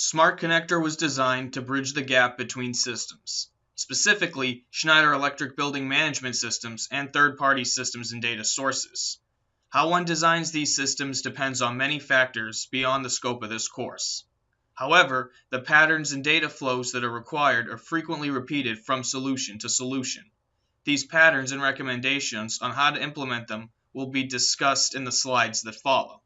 Smart Connector was designed to bridge the gap between systems, specifically Schneider Electric building management systems and third-party systems and data sources. How one designs these systems depends on many factors beyond the scope of this course. However, the patterns and data flows that are required are frequently repeated from solution to solution. These patterns and recommendations on how to implement them will be discussed in the slides that follow.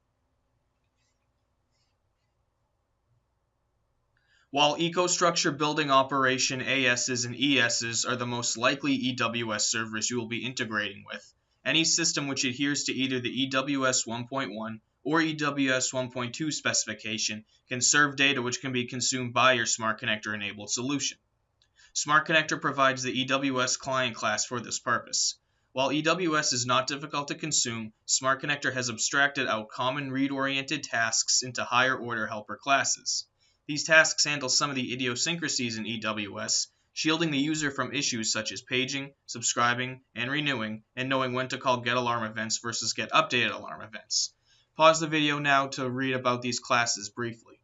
While EcoStruxure Building Operation ASs and ESs are the most likely EWS servers you will be integrating with, any system which adheres to either the EWS 1.1 or EWS 1.2 specification can serve data which can be consumed by your Smart Connector enabled solution. Smart Connector provides the EWS client class for this purpose. While EWS is not difficult to consume, Smart Connector has abstracted out common read-oriented tasks into higher order helper classes. These tasks handle some of the idiosyncrasies in EWS, shielding the user from issues such as paging, subscribing, and renewing, and knowing when to call getAlarm events versus getUpdateAlarm events. Pause the video now to read about these classes briefly.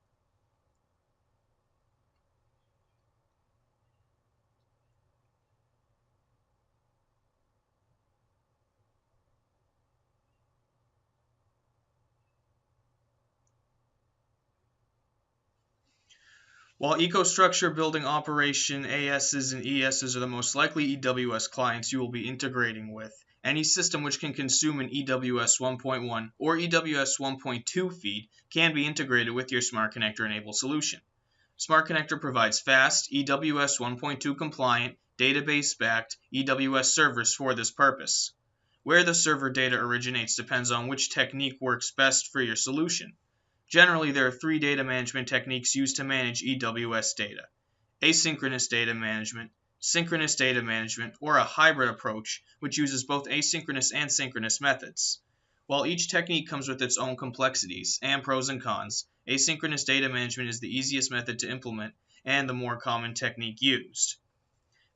While EcoStruxure Building Operation ASs and ESs are the most likely EWS clients you will be integrating with, any system which can consume an EWS 1.1 or EWS 1.2 feed can be integrated with your Smart Connector enabled solution. Smart Connector provides fast, EWS 1.2 compliant, database-backed EWS servers for this purpose. Where the server data originates depends on which technique works best for your solution. Generally, there are three data management techniques used to manage EWS data: asynchronous data management, synchronous data management, or a hybrid approach which uses both asynchronous and synchronous methods. While each technique comes with its own complexities and pros and cons, asynchronous data management is the easiest method to implement and the more common technique used.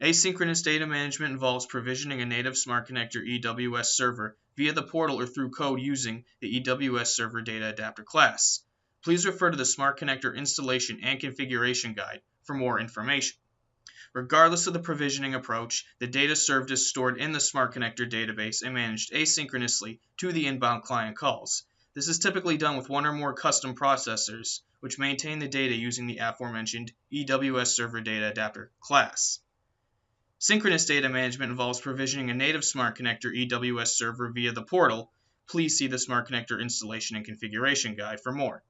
Asynchronous data management involves provisioning a native Smart Connector EWS server via the portal or through code using the EWS Server Data Adapter class. Please refer to the Smart Connector installation and configuration guide for more information. Regardless of the provisioning approach, the data served is stored in the Smart Connector database and managed asynchronously to the inbound client calls. This is typically done with one or more custom processors, which maintain the data using the aforementioned EWS Server Data Adapter class. Synchronous data management involves provisioning a native Smart Connector EWS server via the portal. Please see the Smart Connector installation and configuration guide for more.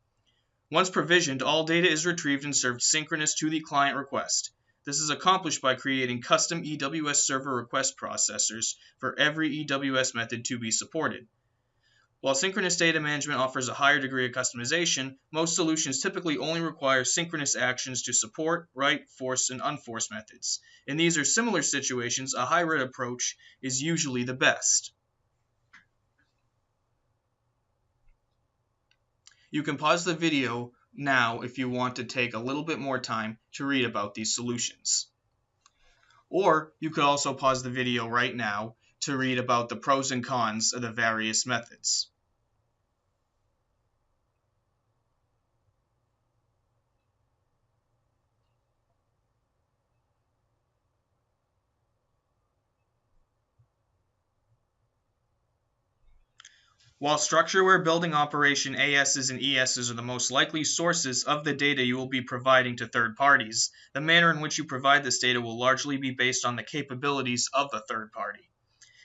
Once provisioned, all data is retrieved and served synchronous to the client request. This is accomplished by creating custom EWS server request processors for every EWS method to be supported. While synchronous data management offers a higher degree of customization, most solutions typically only require synchronous actions to support, write, force, and unforce methods. In these or similar situations, a hybrid approach is usually the best. You can pause the video now if you want to take a little bit more time to read about these solutions. Or you could also pause the video right now to read about the pros and cons of the various methods. While StructureWare Building Operation ASs and ESs are the most likely sources of the data you will be providing to third parties, the manner in which you provide this data will largely be based on the capabilities of the third party.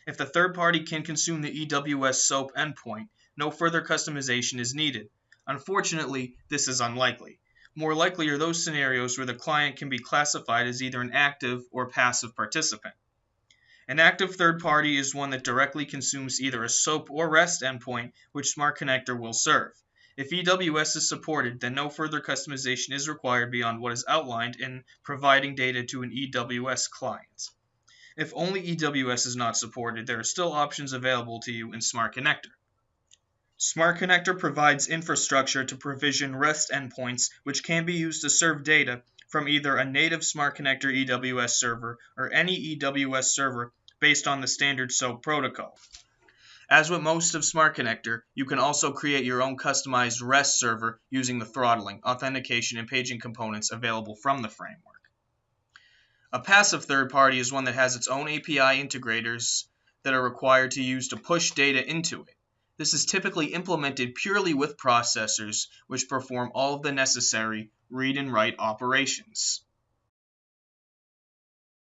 If the third party can consume the EWS SOAP endpoint, no further customization is needed. Unfortunately, this is unlikely. More likely are those scenarios where the client can be classified as either an active or passive participant. An active third party is one that directly consumes either a SOAP or REST endpoint, which Smart Connector will serve. If EWS is supported, then no further customization is required beyond what is outlined in providing data to an EWS client. If only EWS is not supported, there are still options available to you in Smart Connector. Smart Connector provides infrastructure to provision REST endpoints, which can be used to serve data from either a native Smart Connector EWS server or any EWS server based on the standard SOAP protocol. As with most of Smart Connector, you can also create your own customized REST server using the throttling, authentication, and paging components available from the framework. A passive third party is one that has its own API integrators that are required to use to push data into it. This is typically implemented purely with processors, which perform all of the necessary read and write operations.